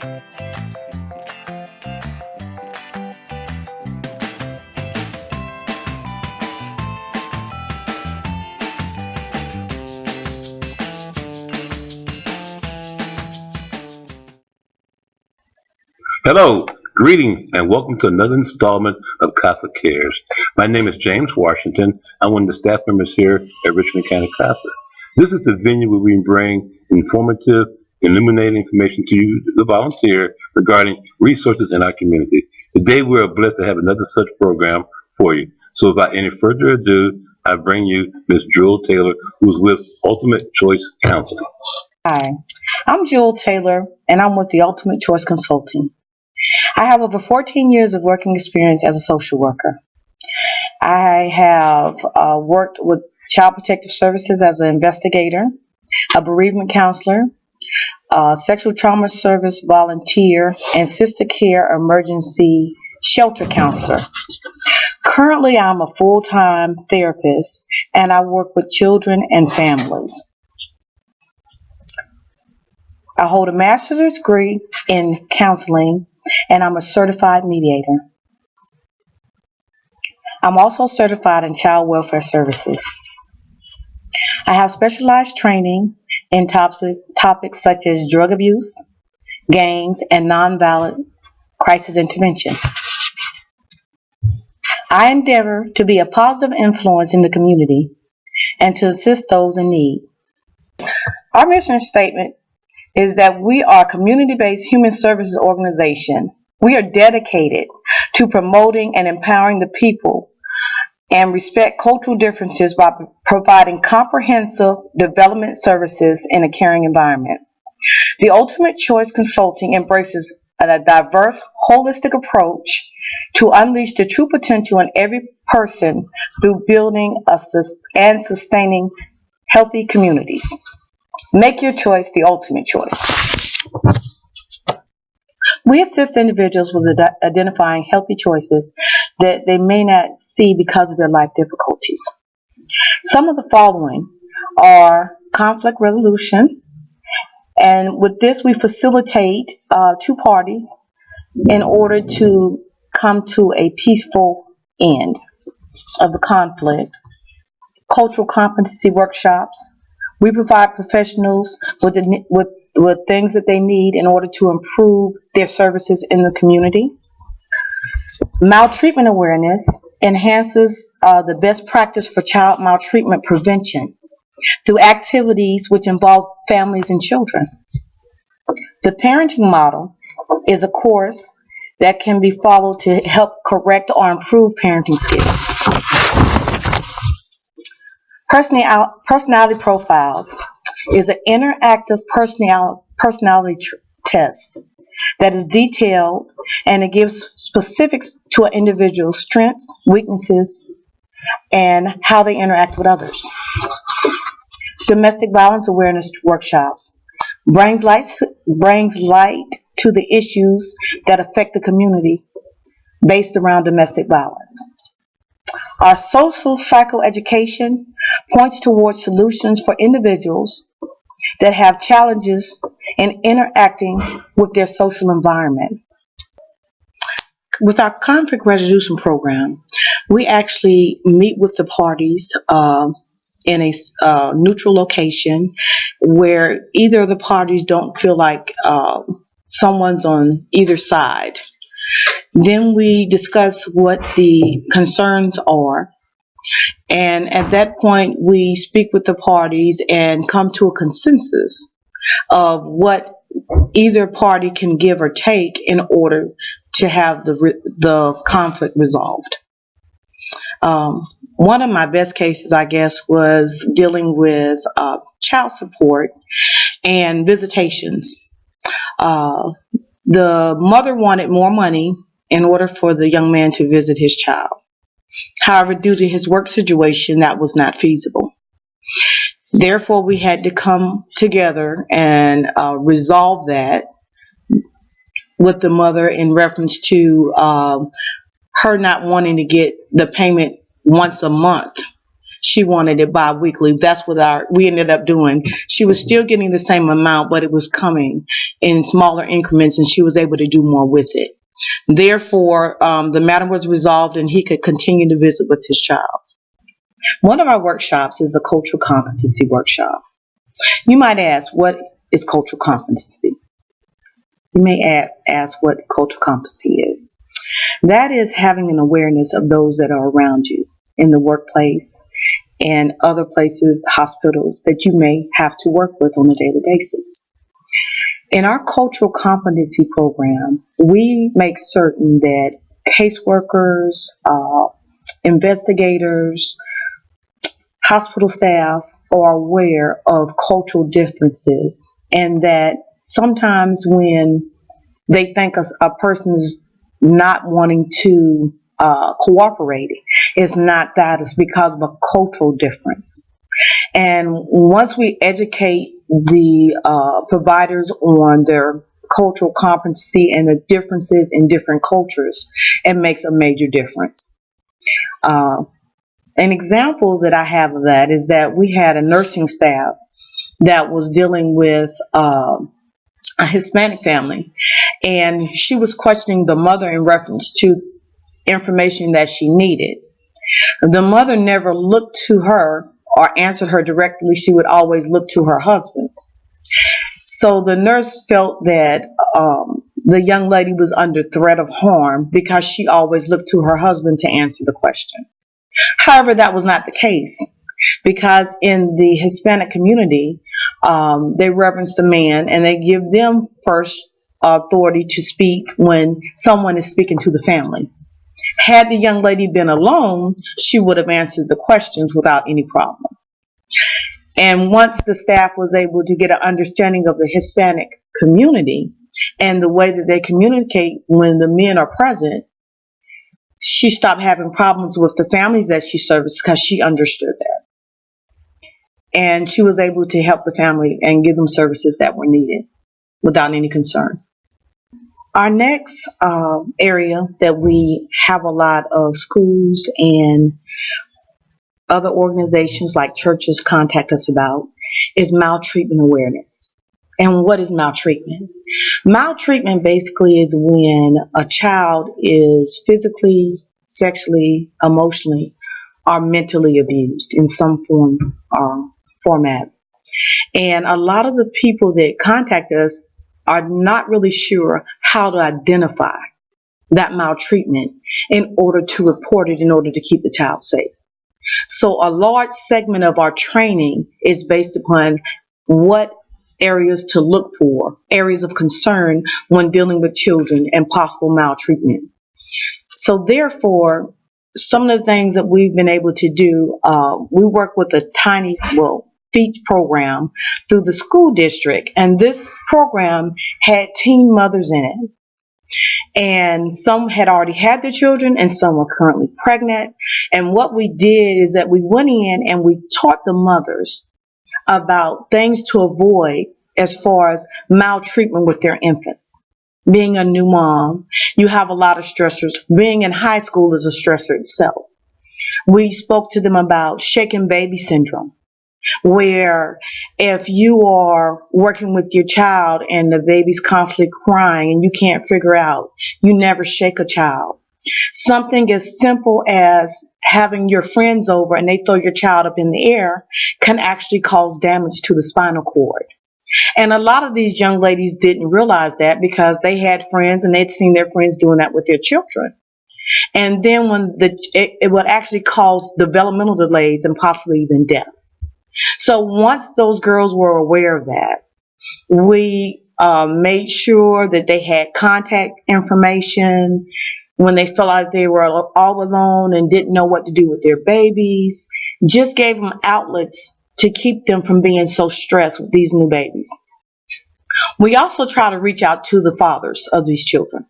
Hello, greetings, and welcome to another installment of Casa Cares. My name is James Washington. I'm one of the staff members here at Richland County Casa. This is the venue where we bring informative, illuminating information to you, the volunteer, regarding resources in our community. Today, we are blessed to have another such program for you. So, without any further ado, I bring you Ms. Jewel Taylor, who's with Ultimate Choice Counseling. Hi, I'm Jewel Taylor, and I'm with the Ultimate Choice Consulting. I have over 14 years of working experience as a social worker. I have worked with Child Protective Services as an investigator, a bereavement counselor, a sexual trauma service volunteer, and sister care emergency shelter counselor. Currently, I'm a full-time therapist, and I work with children and families. I hold a master's degree in counseling, and I'm a certified mediator. I'm also certified in child welfare services. I have specialized training in topics such as drug abuse, gangs, and nonviolent crisis intervention. I endeavor to be a positive influence in the community and to assist those in need. Our mission statement is that we are a community-based human services organization. We are dedicated to promoting and empowering the people and respect cultural differences by providing comprehensive development services in a caring environment. The Ultimate Choice Consulting embraces a diverse, holistic approach to unleash the true potential in every person through building and sustaining healthy communities. Make your choice the ultimate choice. We assist individuals with identifying healthy choices that they may not see because of their life difficulties. Some of the following are conflict resolution, and with this we facilitate two parties in order to come to a peaceful end of the conflict. Cultural competency workshops. We provide professionals with things that they need in order to improve their services in the community. Maltreatment awareness enhances the best practice for child maltreatment prevention through activities which involve families and children. The parenting model is a course that can be followed to help correct or improve parenting skills. Personality profiles is an interactive personality test that is detailed, and it gives specifics to an individual's strengths, weaknesses, and how they interact with others. Domestic violence awareness workshops brings light to the issues that affect the community based around domestic violence. Our social psychoeducation points towards solutions for individuals that have challenges in interacting with their social environment. With our conflict resolution program, we actually meet with the parties in a neutral location where either of the parties don't feel like someone's on either side. Then we discuss what the concerns are, and at that point we speak with the parties and come to a consensus of what either party can give or take in order to have the conflict resolved. One of my best cases, I guess, was dealing with child support and visitations. The mother wanted more money in order for the young man to visit his child. However, due to his work situation, that was not feasible. Therefore, we had to come together and resolve that with the mother in reference to her not wanting to get the payment once a month. She wanted it bi-weekly. That's what we ended up doing. She was still getting the same amount, but it was coming in smaller increments, and she was able to do more with it. Therefore, the matter was resolved, and he could continue to visit with his child. One of our workshops is a cultural competency workshop. You might ask, what is cultural competency? You may ask what cultural competency is. That is having an awareness of those that are around you in the workplace and other places, hospitals that you may have to work with on a daily basis. In our cultural competency program, we make certain that caseworkers, investigators, hospital staff are aware of cultural differences, and that sometimes when they think a person is not wanting to cooperate, it's not that, it's because of a cultural difference. And once we educate the providers on their cultural competency and the differences in different cultures, it makes a major difference. An example that I have of that is that we had a nursing staff that was dealing with a Hispanic family, and she was questioning the mother in reference to information that she needed. The mother never looked to her or answered her directly. She would always look to her husband. So the nurse felt that the young lady was under threat of harm because she always looked to her husband to answer the question. However, that was not the case, because in the Hispanic community, they reverence the man and they give them first authority to speak when someone is speaking to the family. Had the young lady been alone, she would have answered the questions without any problem. And once the staff was able to get an understanding of the Hispanic community and the way that they communicate when the men are present, she stopped having problems with the families that she serviced because she understood that. And she was able to help the family and give them services that were needed without any concern. Our next area that we have a lot of schools and other organizations like churches contact us about is maltreatment awareness. And what is maltreatment? Maltreatment basically is when a child is physically, sexually, emotionally, or mentally abused in some form or format. And a lot of the people that contact us are not really sure how to identify that maltreatment in order to report it in order to keep the child safe. So a large segment of our training is based upon what areas to look for, areas of concern when dealing with children and possible maltreatment. So therefore, some of the things that we've been able to do, we work with a tiny, feeds program through the school district, and this program had teen mothers in it. And some had already had their children and some were currently pregnant. And what we did is that we went in and we taught the mothers about things to avoid as far as maltreatment with their infants. Being a new mom, you have a lot of stressors. Being in high school is a stressor itself. We spoke to them about shaken baby syndrome, where if you are working with your child and the baby's constantly crying and you can't figure out, you never shake a child. Something as simple as having your friends over and they throw your child up in the air can actually cause damage to the spinal cord. And a lot of these young ladies didn't realize that because they had friends and they'd seen their friends doing that with their children. And then when it would actually cause developmental delays and possibly even death. So once those girls were aware of that, we made sure that they had contact information when they felt like they were all alone and didn't know what to do with their babies. Just gave them outlets to keep them from being so stressed with these new babies. We also try to reach out to the fathers of these children.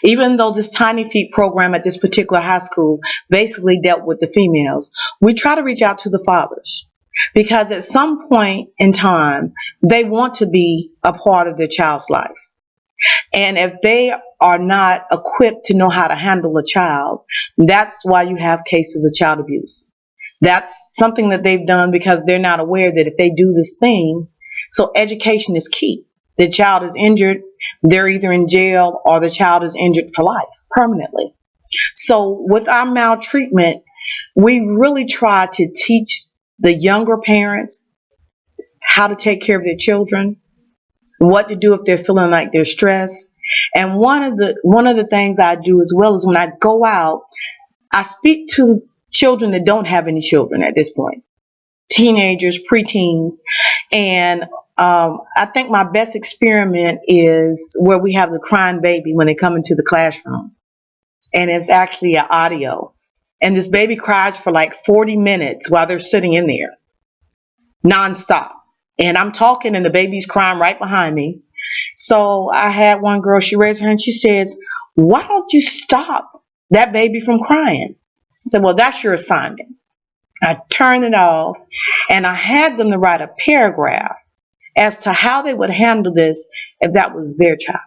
Even though this Tiny Feet program at this particular high school basically dealt with the females, we try to reach out to the fathers. Because at some point in time, they want to be a part of their child's life. And if they are not equipped to know how to handle a child, that's why you have cases of child abuse. That's something that they've done because they're not aware that if they do this thing, so education is key. The child is injured, they're either in jail or the child is injured for life, permanently. So with our maltreatment, we really try to teach the younger parents how to take care of their children, what to do if they're feeling like they're stressed. And one of the things I do as well is when I go out, I speak to children that don't have any children at this point, teenagers, preteens, and I think my best experiment is where we have the crying baby when they come into the classroom, and it's actually an audio, and this baby cries for like 40 minutes while they're sitting in there, nonstop. And I'm talking, and the baby's crying right behind me. So I had one girl, she raised her hand, she says, "Why don't you stop that baby from crying?" I said, "Well, that's your assignment." I turned it off, and I had them to write a paragraph as to how they would handle this if that was their child.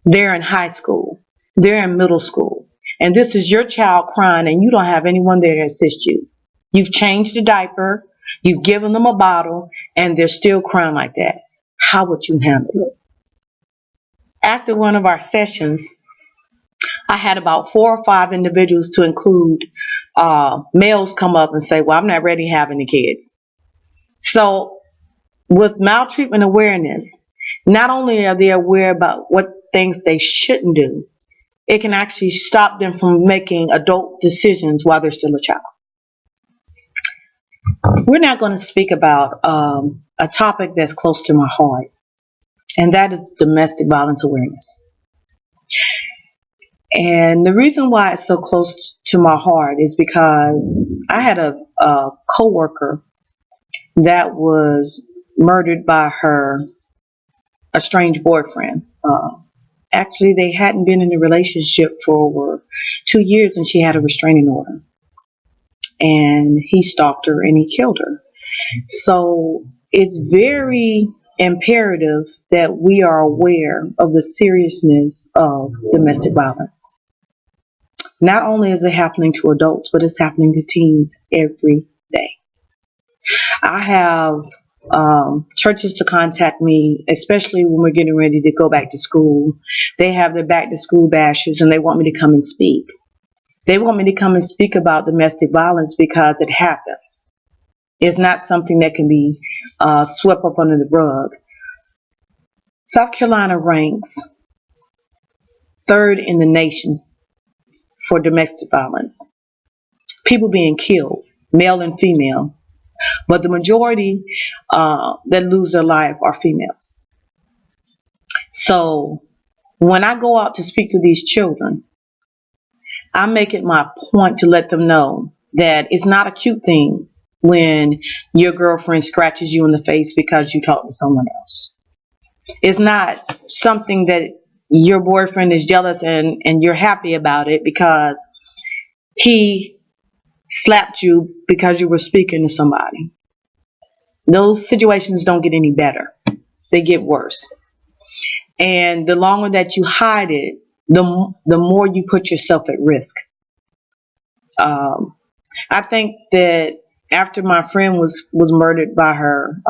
They're in high school, they're in middle school, and this is your child crying, and you don't have anyone there to assist you. You've changed the diaper, you've given them a bottle, and they're still crying like that. How would you handle it? After one of our sessions, I had about 4 or 5 individuals, to include males, come up and say, "Well, I'm not ready to have any kids." So with maltreatment awareness, not only are they aware about what things they shouldn't do, it can actually stop them from making adult decisions while they're still a child. We're now going to speak about a topic that's close to my heart, and that is domestic violence awareness. And the reason why it's so close to my heart is because I had a coworker that was murdered by her estranged boyfriend. Actually, they hadn't been in a relationship for over 2 years, and she had a restraining order. And he stalked her and he killed her. So it's very imperative that we are aware of the seriousness of domestic violence. Not only is it happening to adults, but it's happening to teens every day. I have churches to contact me, especially when we're getting ready to go back to school. They have their back to school bashes, and they want me to come and speak. They want me to come and speak about domestic violence because it happens. It's not something that can be swept up under the rug. South Carolina ranks third in the nation for domestic violence. People being killed, male and female, but the majority that lose their life are females. So when I go out to speak to these children, I make it my point to let them know that it's not a cute thing when your girlfriend scratches you in the face because you talk to someone else. It's not something that your boyfriend is jealous and you're happy about it because he slapped you because you were speaking to somebody. Those situations don't get any better. They get worse. And the longer that you hide it, the more you put yourself at risk. I think that after my friend was murdered by her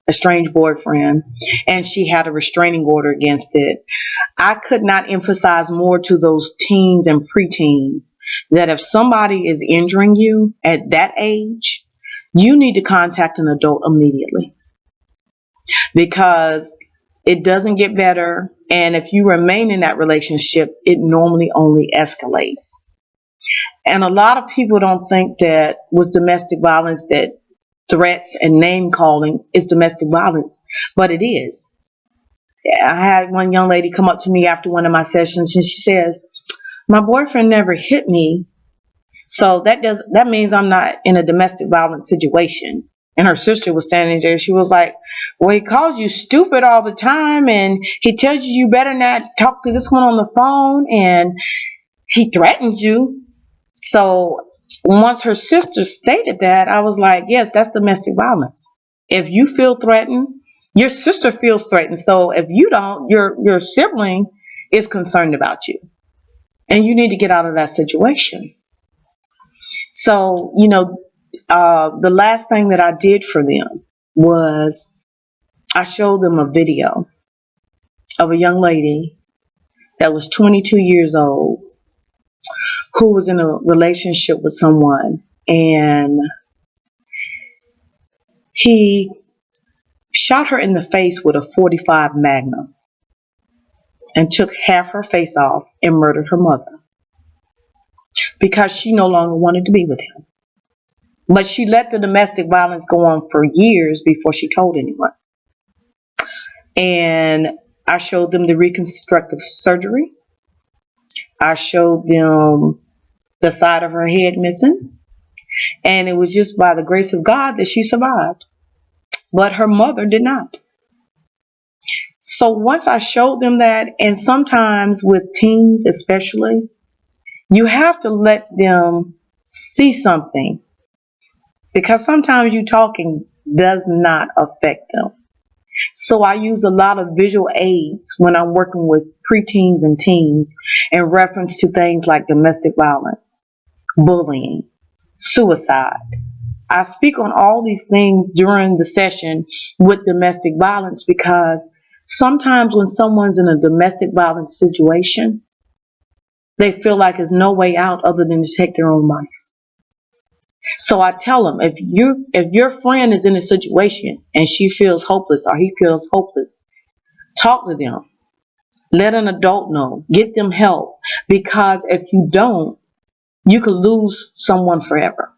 estranged boyfriend, and she had a restraining order against it, I could not emphasize more to those teens and preteens that if somebody is injuring you at that age, you need to contact an adult immediately, because it doesn't get better, and if you remain in that relationship, it normally only escalates. And a lot of people don't think that with domestic violence that threats and name calling is domestic violence, but it is. I had one young lady come up to me after one of my sessions, and she says, "My boyfriend never hit me, so that means I'm not in a domestic violence situation." And her sister was standing there. She was like, "Well, he calls you stupid all the time, and he tells you better not talk to this one on the phone, and he threatens you." So once her sister stated that, I was like, yes, that's domestic violence. If you feel threatened, your sister feels threatened. So if you don't, your sibling is concerned about you, and you need to get out of that situation. So, The last thing that I did for them was I showed them a video of a young lady that was 22 years old who was in a relationship with someone, and he shot her in the face with a .45 Magnum and took half her face off and murdered her mother because she no longer wanted to be with him. But she let the domestic violence go on for years before she told anyone. And I showed them the reconstructive surgery. I showed them the side of her head missing. And it was just by the grace of God that she survived. But her mother did not. So once I showed them that, and sometimes with teens especially, you have to let them see something, because sometimes you talking does not affect them. So I use a lot of visual aids when I'm working with preteens and teens in reference to things like domestic violence, bullying, suicide. I speak on all these things during the session with domestic violence because sometimes when someone's in a domestic violence situation, they feel like there's no way out other than to take their own life. So I tell them, if your friend is in a situation and she feels hopeless or he feels hopeless, talk to them. Let an adult know. Get them help. Because if you don't, you could lose someone forever.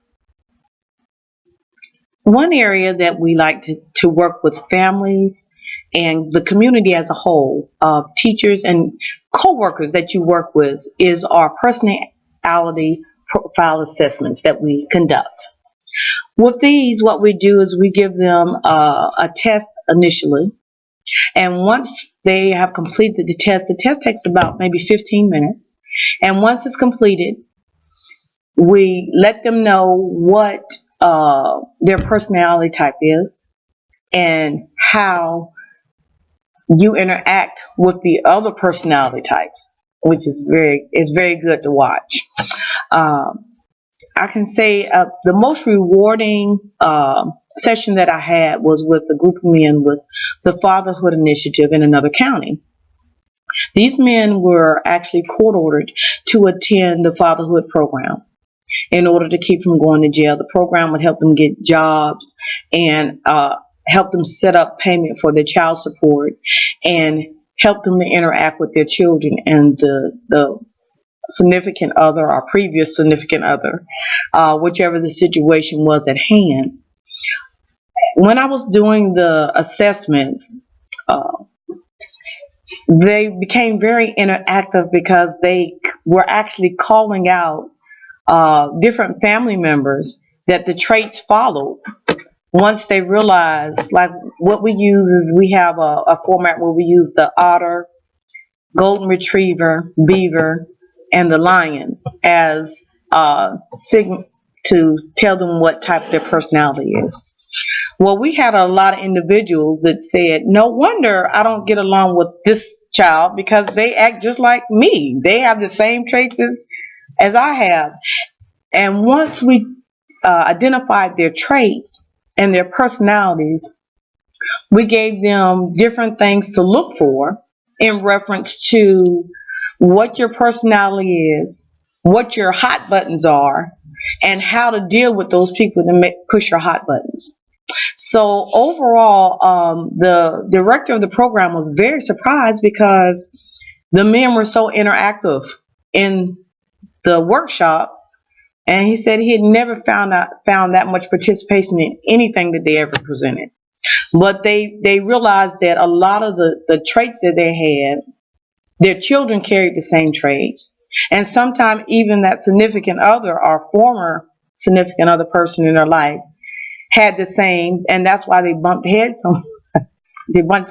One area that we like to work with families and the community as a whole, teachers and co-workers that you work with, is our personality profile assessments that we conduct. With these, what we do is we give them a test initially, and once they have completed the test takes about maybe 15 minutes, and once it's completed, we let them know what their personality type is and how you interact with the other personality types, which is very good to watch. I can say the most rewarding session that I had was with a group of men with the Fatherhood Initiative in another county. These men were actually court ordered to attend the fatherhood program in order to keep from going to jail. The program would help them get jobs and help them set up payment for their child support and help them to interact with their children and the significant other or previous significant other, whichever the situation was at hand. When I was doing the assessments, they became very interactive because they were actually calling out different family members that the traits followed. Once they realized, like what we use is we have a format where we use the otter, golden retriever, beaver, and the lion as to tell them what type their personality is. Well, we had a lot of individuals that said, no wonder I don't get along with this child because they act just like me. They have the same traits as I have. And once we identified their traits and their personalities, we gave them different things to look for in reference to what your personality is, what your hot buttons are, and how to deal with those people to push your hot buttons. So overall, the director of the program was very surprised because the men were so interactive in the workshop, and he said he had never found that much participation in anything that they ever presented. But they realized that a lot of the traits that they had, their children carried the same traits. And sometimes even that significant other or former significant other person in their life had the same, and that's why they bumped heads so much. They bumped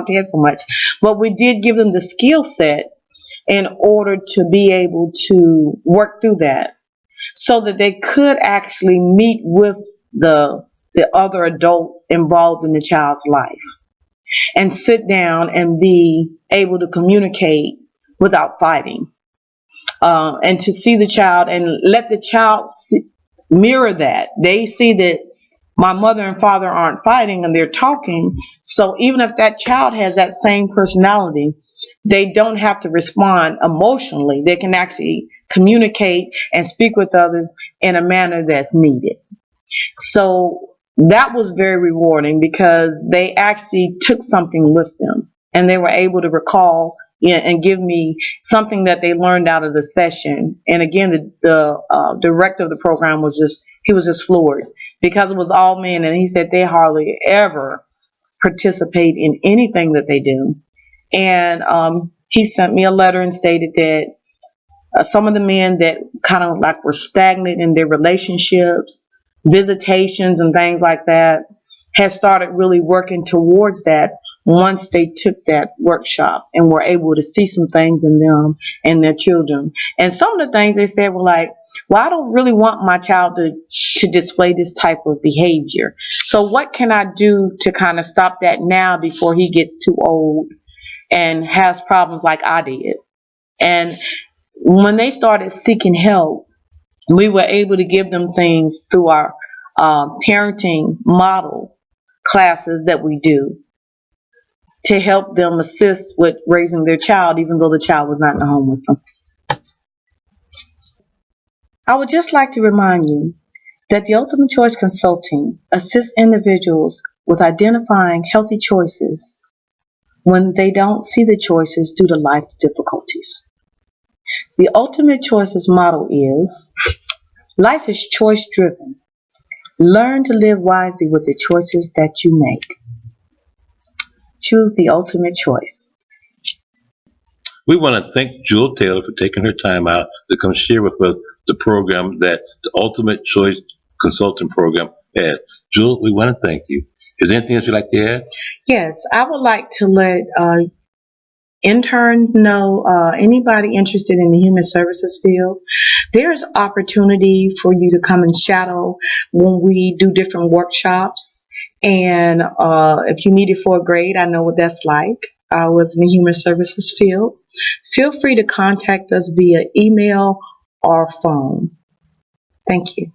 heads so much. But we did give them the skill set in order to be able to work through that so that they could actually meet with the other adult involved in the child's life and sit down and be able to communicate without fighting, and to see the child and let the child mirror that. They see that my mother and father aren't fighting and they're talking. So even if that child has that same personality, they don't have to respond emotionally. They can actually communicate and speak with others in a manner that's needed. So that was very rewarding because they actually took something with them and they were able to recall, and give me something that they learned out of the session. And again, the director of the program he was just floored because it was all men, and he said they hardly ever participate in anything that they do. And he sent me a letter and stated that some of the men that kind of like were stagnant in their relationships, visitations and things like that, had started really working towards that once they took that workshop and were able to see some things in them and their children. And some of the things they said were like, well, I don't really want my child to display this type of behavior. So what can I do to kind of stop that now before he gets too old and has problems like I did? And when they started seeking help, we were able to give them things through our parenting model classes that we do to help them assist with raising their child, even though the child was not in the home with them. I would just like to remind you that the Ultimate Choice Consulting assists individuals with identifying healthy choices when they don't see the choices due to life's difficulties. The Ultimate Choices model is: life is choice driven. Learn to live wisely with the choices that you make. Choose the ultimate choice. We want to thank Jewel Taylor for taking her time out to come share with us the program that the Ultimate Choice Consulting Program has. Jewel, we want to thank you. Is there anything else you'd like to add? Yes, I would like to let interns know, anybody interested in the human services field, there's opportunity for you to come and shadow when we do different workshops. And if you need it for a grade, I know what that's like. I was in the human services field. Feel free to contact us via email or phone. Thank you.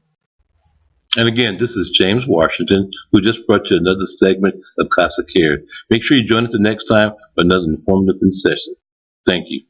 And again, this is James Washington, who just brought you another segment of Casa Cares. Make sure you join us the next time for another informative session. Thank you.